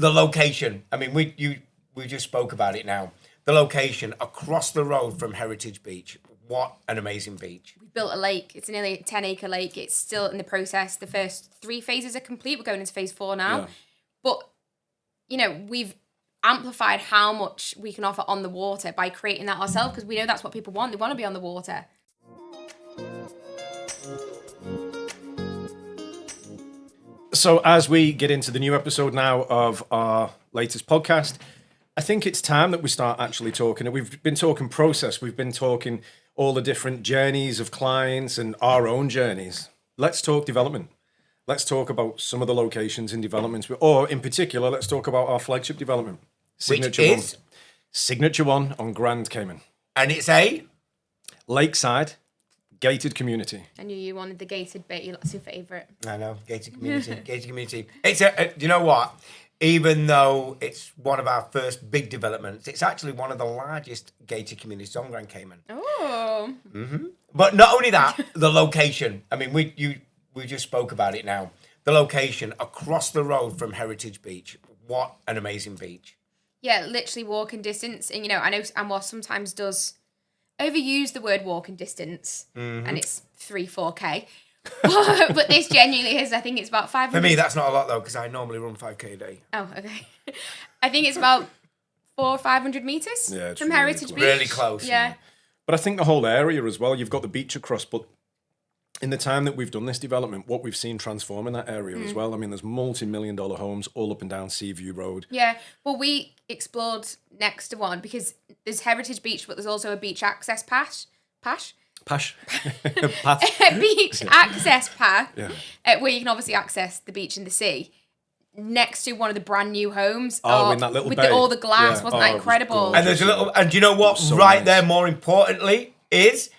The location. I mean, we just spoke about it now. The location across the road from Heritage Beach. What an amazing beach. We built a lake. It's nearly a 10-acre lake. It's still in the process. The first 3 phases are complete. We're going into phase 4 now. Yeah. But, we've amplified how much we can offer on the water by creating that ourselves, because we know that's what people want. They want to be on the water. So as we get into the new episode now of our latest podcast, I think it's time that we start actually talking. And we've been talking process. We've been talking all the different journeys of clients and our own journeys. Let's talk development. Let's talk about some of the locations in developments, or in particular, let's talk about our flagship development. Signature One on Grand Cayman. And it's a Lakeside gated community. I knew you wanted the gated bit. That's your favourite. I know, gated community. Gated community. It's do you know what? Even though it's one of our first big developments, it's actually one of the largest gated communities on Grand Cayman. Oh. Mm-hmm. But not only that, the location. I mean, we just spoke about it now. The location across the road from Heritage Beach. What an amazing beach. Yeah, literally walking distance. And, I know Amwar sometimes does overuse the word walking distance, and it's 3-4K. But this genuinely is, I think it's about 500. For me, that's not a lot, though, because I normally run 5K a day. Oh, okay. I think it's about 400 or 500 metres from really Heritage close. Beach. Really close. Yeah. But I think the whole area as well, you've got the beach across, but in the time that we've done this development, what we've seen transform in that area as well. I mean, there's multi-million-dollar homes all up and down Seaview Road. Yeah. Well, we explored next to one because there's Heritage Beach, but there's also a beach access path. Path. A beach access path where you can obviously access the beach and the sea next to one of the brand new homes. Oh, in that little with bay. all the glass. Yeah. Wasn't that incredible? And there's a little, and do you know what? So Right nice. there, more importantly, is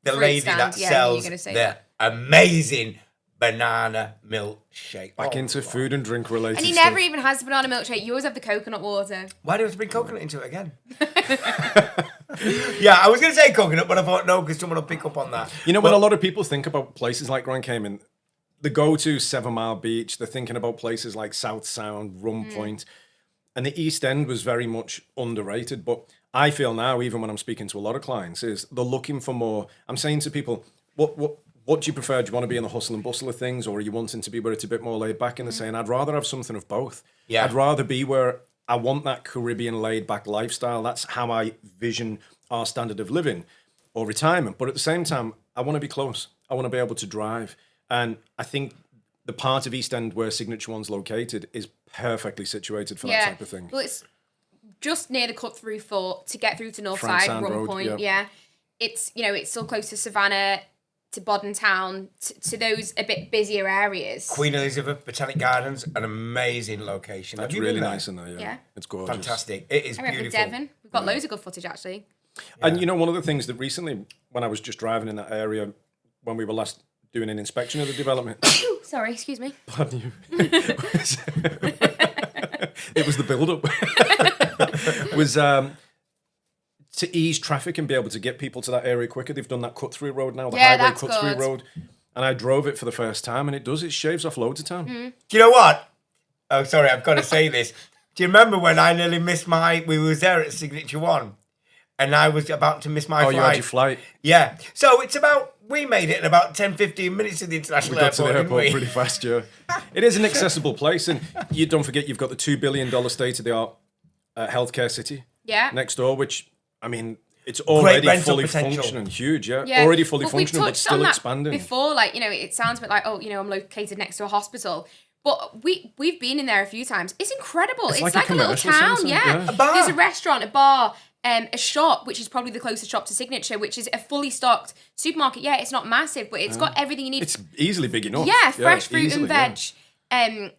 the Fruit lady stand. that Yeah, sells you're gonna say the that. amazing banana milkshake. Back into food and drink related And he stuff. never even has the banana milkshake. You always have the coconut water. Why do you have to bring coconut into it again? Yeah, I was going to say coconut, but I thought no, because someone will pick up on that. When a lot of people think about places like Grand Cayman, the go-to 7 Mile Beach, they're thinking about places like South Sound, Rum Point, and the East End was very much underrated. But I feel now, even when I'm speaking to a lot of clients, is they're looking for more. I'm saying to people, what do you prefer? Do you want to be in the hustle and bustle of things, or are you wanting to be where it's a bit more laid back? And they're saying, I'd rather have something of both. Yeah. I'd rather be where I want that Caribbean laid back lifestyle. That's how I vision our standard of living or retirement. But at the same time, I want to be close. I want to be able to drive. And I think the part of East End where Signature One's located is perfectly situated for that type of thing. Well, it's just near the cut-through fort to get through to Northside, Frank Sound Rum Road, Point. yeah. It's, it's still close to Savannah, to Bodden Town, to those a bit busier areas. Queen Elizabeth Botanic Gardens, an amazing location. That's Have you really been there? nice in there, Yeah. It's gorgeous. Fantastic. It is I went with beautiful. Devon. We've got loads of good footage, actually. And one of the things that recently, when I was just driving in that area, when we were last doing an inspection of the development, Sorry, excuse me. pardon you, it was the build-up, was to ease traffic and be able to get people to that area quicker. They've done that cut-through road now, the highway that's cut-through good. road. And I drove it for the first time, and it shaves off loads of time. Do you know what? Oh, sorry, I've got to say this. Do you remember when I nearly missed we was there at Signature One, and I was about to miss my flight? You had your flight. Yeah. So we made it in about 10, 15 minutes to the international We got to the airport, airport didn't we? pretty fast, yeah. It is an accessible place, and you don't forget you've got the $2 billion state-of-the-art healthcare city Yeah. next door, which, I mean, it's already rental fully potential. functioning, huge, yeah. Yeah. Already fully But we functioning, but touched still on that expanding. Before, it sounds a bit like, I'm located next to a hospital. But we've been in there a few times. It's incredible. It's like like a a little commercial town, centre, yeah. yeah. A bar. There's a restaurant, a bar, a shop, which is probably the closest shop to Signature, which is a fully stocked supermarket. Yeah, it's not massive, but it's got everything you need. It's easily big enough. Yeah, fresh fruit easily, and yeah. veg,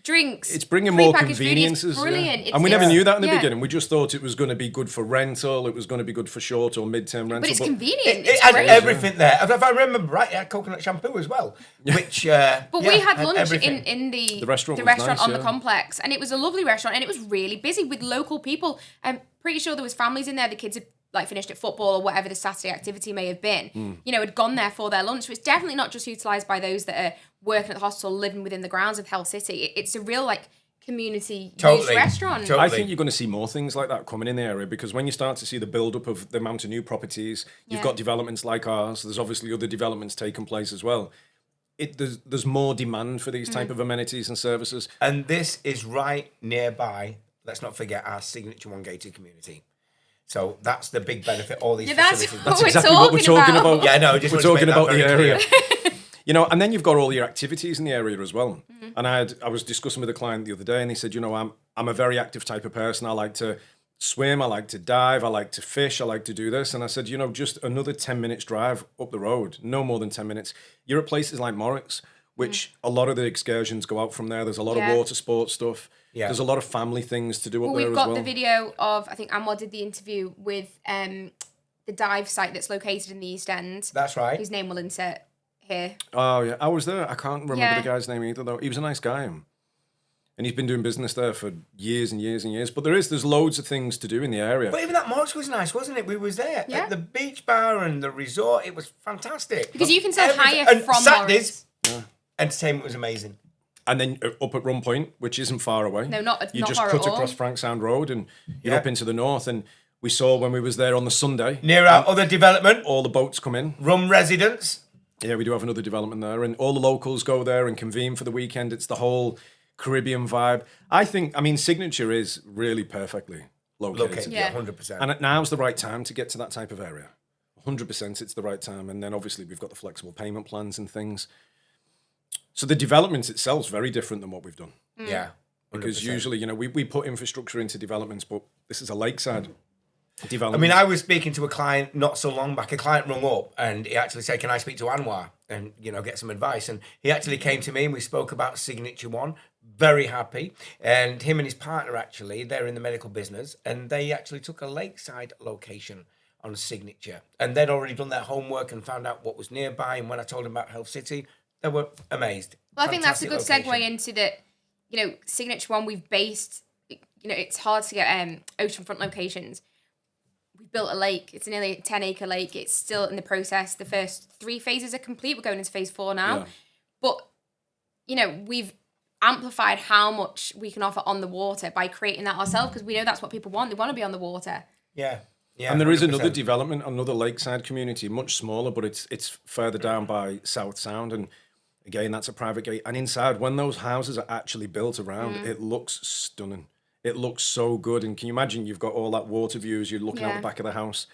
drinks. It's bringing more prepackaged food. It's conveniences. brilliant. Yeah. And we never knew that in the yeah. beginning. We just thought it was going to be good for rental. It was going to be good for short or mid-term rental. But it's convenient. It It's had great. everything there. If I remember right, it had coconut shampoo as well. Which, But we had lunch everything. in the restaurant was nice, on the yeah. complex, and it was a lovely restaurant, and it was really busy with local people. I'm pretty sure there was families in there. The kids had finished at football or whatever the Saturday activity may have been. Had gone there for their lunch. So it's definitely not just utilised by those that are working at the hospital, living within the grounds of Hull City. It's a real community Totally. use restaurant. Totally. I think you're going to see more things like that coming in the area, because when you start to see the build-up of the amount of new properties, you've Yeah. got developments like ours. There's obviously other developments taking place as well. There's more demand for these type of amenities and services. And this is right nearby, let's not forget, our signature one gated community. So that's the big benefit, all these Yeah, that's facilities. what That's exactly what we're talking about. Yeah, no, just we're want to talking make that about the very area. clear. You know, and then you've got all your activities in the area as well. And I was discussing with a client the other day, and he said, you know, I'm a very active type of person. I like to swim, I like to dive, I like to fish, I like to do this. And I said, you know, just another 10 minutes drive up the road, no more than 10 minutes. You're at places like Morrick's, which a lot of the excursions go out from there. There's a lot Yeah. of water sports stuff. Yeah. There's a lot of family things to do up Well, there we've as got well. the video of, I think Anwar did the interview with the dive site that's located in the East End. That's right. His name will insert here. Oh, yeah. I was there. I can't remember Yeah. the guy's name either, though. He was a nice guy. And he's been doing business there for years and years and years. But there's loads of things to do in the area. But even that Morris was nice, wasn't it? We was there Yeah. at the beach bar and the resort. It was fantastic. Because you can still Everything. hire And from Saturdays, Morris. entertainment was amazing. And then up at Run Point, which isn't far away. No, not You just far cut at all. across Frank Sound Road and you're Yeah. up into the north. And we saw when we was there on the Sunday, Near our other development, all the boats come in. Rum Residence. Yeah, we do have another development there. And all the locals go there and convene for the weekend. It's the whole Caribbean vibe. I mean, Signature is really perfectly located. Located, Yeah. yeah, 100%. And now's the right time to get to that type of area. 100% it's the right time. And then obviously we've got the flexible payment plans and things. So the development itself is very different than what we've done. Yeah. 100%. Because usually, you know, we put infrastructure into developments, but this is a lakeside development. I mean, I was speaking to a client not so long back. A client rung up and he actually said, "Can I speak to Anwar and, you know, get some advice?" And he actually came to me and we spoke about Signature One. Very happy. And him and his partner, actually, they're in the medical business, and they actually took a lakeside location on Signature. And they'd already done their homework and found out what was nearby. And when I told them about Health City, they were amazed. Well, I think that's a good Fantastic segue location. into that, you know, Signature One, we've based, you know, it's hard to get oceanfront locations. We've built a lake. It's nearly a 10-acre lake. It's still in the process. The first 3 phases are complete. We're going into phase 4 now. Yeah. But, you know, we've amplified how much we can offer on the water by creating that ourselves, because we know that's what people want. They want to be on the water. Yeah. Yeah. And there is 100%. another development, another lakeside community, much smaller, but it's further down by South Sound. And again, that's a private gate. And inside, when those houses are actually built around, it looks stunning. It looks so good. And can you imagine you've got all that water view as you're looking out Yeah. the back of the house?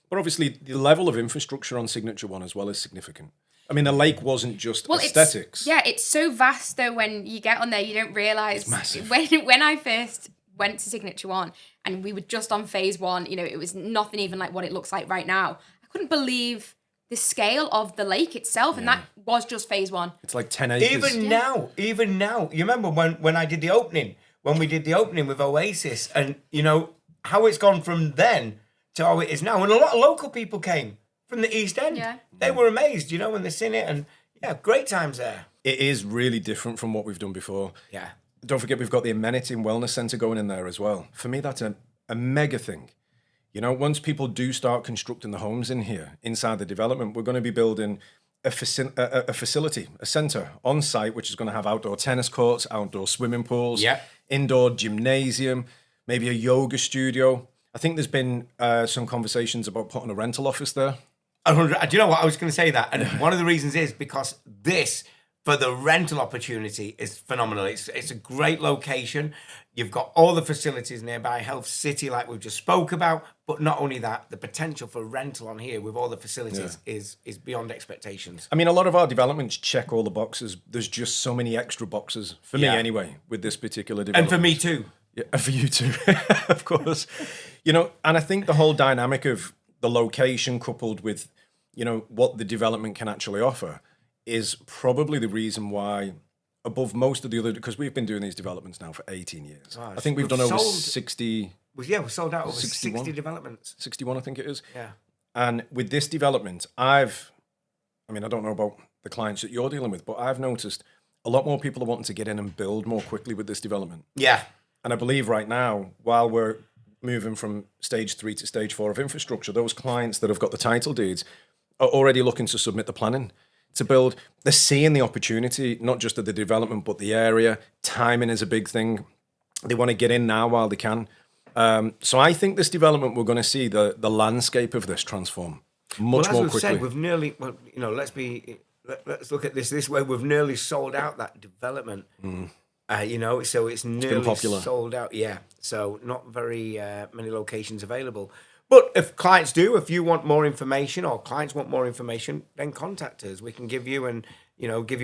But obviously, the level of infrastructure on Signature One as well is significant. I mean, the lake wasn't just aesthetics. It's so vast though. When you get on there, you don't realise. massive. When I first went to Signature One and we were just on phase 1, you know, it was nothing even like what it looks like right now. I couldn't believe the scale of the lake itself, and that was just phase 1. It's like 10 acres. Even now, you remember when I did the opening, when we did the opening with Oasis, and you know how it's gone from then to how it is now. And a lot of local people came from the East End. Yeah. They were amazed, you know, when they seen it, and yeah, great times there. It is really different from what we've done before. Yeah. Don't forget, we've got the amenity and wellness centre going in there as well. For me, that's a mega thing. You know, once people do start constructing the homes in here, inside the development, we're going to be building a facility, a centre on site, which is going to have outdoor tennis courts, outdoor swimming pools, Yeah. indoor gymnasium, maybe a yoga studio. I think there's been some conversations about putting a rental office there. 100. Do you know what? I was going to say that. And one of the reasons is because this, for the rental opportunity, is phenomenal. It's a great location. You've got all the facilities nearby, Health City, like we've just spoke about. But not only that, the potential for rental on here with all the facilities is beyond expectations. I mean, a lot of our developments check all the boxes. There's just so many extra boxes, for me Yeah. anyway, with this particular And development. for me too. Yeah, and for you too, of course. You know, and I think the whole dynamic of the location coupled with, you know, what the development can actually offer is probably the reason why, above most of the other, because we've been doing these developments now for 18 years. I think we've done over sold- 60, We sold out over 61. 60 developments. 61, I think it is. Yeah. And with this development, I don't know about the clients that you're dealing with, but I've noticed a lot more people are wanting to get in and build more quickly with this development. Yeah. And I believe right now, while we're moving from stage 3 to stage 4 of infrastructure, those clients that have got the title deeds are already looking to submit the planning to build. They're seeing the opportunity, not just of the development, but the area. Timing is a big thing. They want to get in now while they can. So I think this development, we're going to see the landscape of this transform much more quickly. Said, we've nearly, let's look at this way. We've nearly sold out that development. So it's nearly popular. sold out. Yeah. So not very many locations available. But if clients do, if you want more information or clients want more information, then contact us. We can give you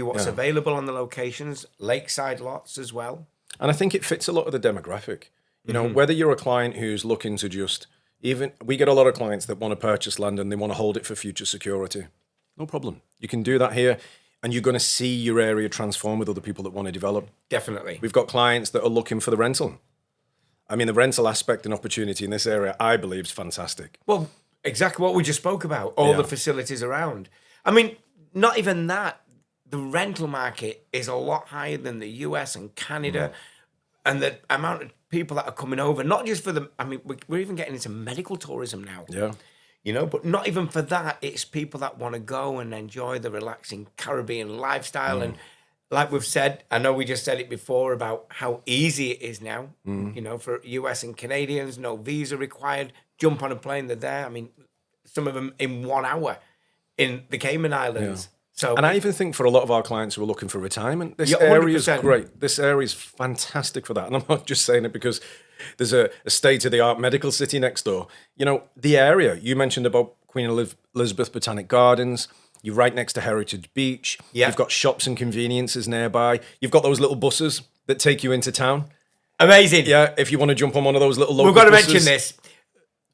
what's available on the locations, Lakeside lots as well. And I think it fits a lot of the demographic. Whether you're a client who's looking to we get a lot of clients that want to purchase land and they want to hold it for future security. No problem. You can do that here, and you're going to see your area transform with other people that want to develop. Definitely. We've got clients that are looking for the rental. I mean, the rental aspect and opportunity in this area, I believe, is fantastic. Well, exactly what we just spoke about, all the facilities around. I mean, not even that. The rental market is a lot higher than the US and Canada, and the amount of people that are coming over, not just for we're even getting into medical tourism now. Yeah. But not even for that. It's people that want to go and enjoy the relaxing Caribbean lifestyle. And like we've said, I know we just said it before about how easy it is now, for US and Canadians, no visa required, jump on a plane, they're there. I mean, some of them in 1 hour in the Cayman Islands. Yeah. So, and I even think for a lot of our clients who are looking for retirement, this 100%. area is great. This area is fantastic for that. And I'm not just saying it because there's a state-of-the-art medical city next door. The area, you mentioned about Queen Elizabeth Botanic Gardens. You're right next to Heritage Beach. Yeah. You've got shops and conveniences nearby. You've got those little buses that take you into town. Amazing. Yeah, if you want to jump on one of those little local We've got to buses. mention this.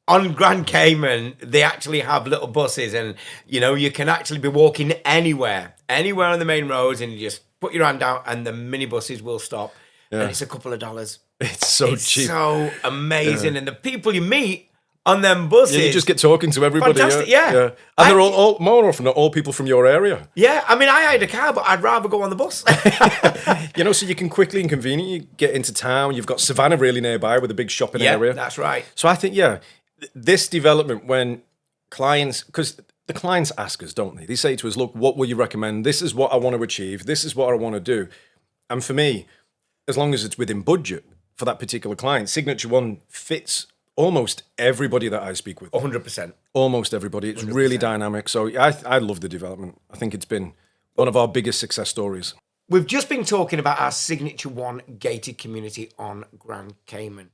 On Grand Cayman, they actually have little buses, and you can actually be walking anywhere on the main roads, and you just put your hand out, and the minibuses will stop, and it's a couple of dollars. It's so cheap, so amazing, and the people you meet on them buses, you just get talking to everybody. Fantastic, And they're all more often not all people from your area. Yeah, I mean, I had a car, but I'd rather go on the bus. So you can quickly and conveniently get into town. You've got Savannah really nearby with a big shopping area. That's right. So I think, this development, when clients, because the clients ask us, don't they? They say to us, look, what will you recommend? This is what I want to achieve. This is what I want to do. And for me, as long as it's within budget for that particular client, Signature One fits almost everybody that I speak with. 100%. Almost everybody. It's 100%. Really dynamic. So I love the development. I think it's been one of our biggest success stories. We've just been talking about our Signature One gated community on Grand Cayman.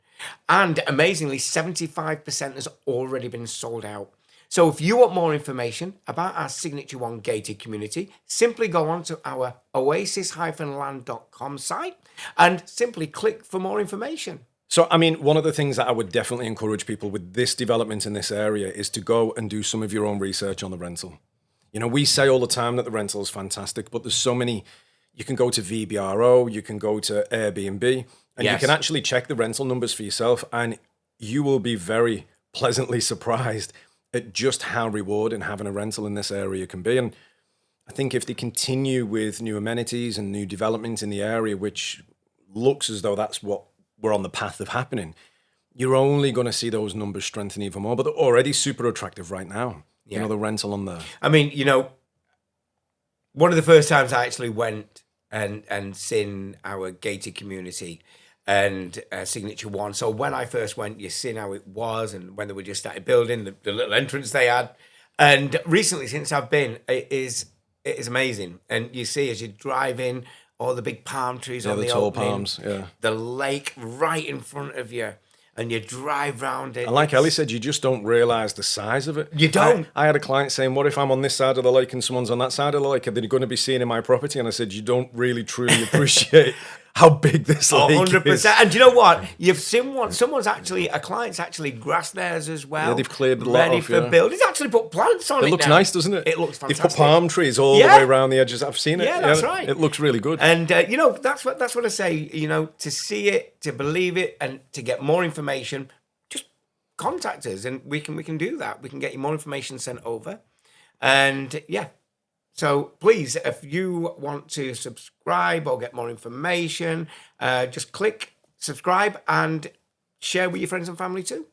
And amazingly, 75% has already been sold out. So if you want more information about our Signature One gated community, simply go on to our oasis-land.com site and simply click for more information. So, I mean, one of the things that I would definitely encourage people with this development in this area is to go and do some of your own research on the rental. We say all the time that the rental is fantastic, but there's so many. You can go to VRBO, you can go to Airbnb, and you can actually check the rental numbers for yourself, and you will be very pleasantly surprised at just how rewarding having a rental in this area can be. And I think if they continue with new amenities and new development in the area, which looks as though that's what we're on the path of happening, you're only going to see those numbers strengthen even more. But they're already super attractive right now. The rental on there. I mean, one of the first times I actually went and seen our gated community and Signature One. So when I first went, you seen how it was, and when they were just started building the little entrance they had. And recently, since I've been, it is amazing. And you see as you drive in, all the big palm trees on the tall opening, palms, the lake right in front of you, and you drive round it. And like Ellie said, you just don't realise the size of it. You don't. I had a client saying, what if I'm on this side of the lake and someone's on that side of the lake? Are they going to be seeing in my property? And I said, you don't really truly appreciate how big this lake 100%. is. And do you know what? You've seen one. A client's actually grassed theirs as well. Yeah, they've cleared a lot ready off, for build. He's actually put plants on it. It looks now. nice, doesn't it? It looks fantastic. They've put palm trees all the way around the edges. I've seen it. Yeah, that's right. It looks really good. And that's what I say. To see it, to believe it, and to get more information, just contact us, and we can do that. We can get you more information sent over, and So please, if you want to subscribe or get more information, just click subscribe and share with your friends and family too.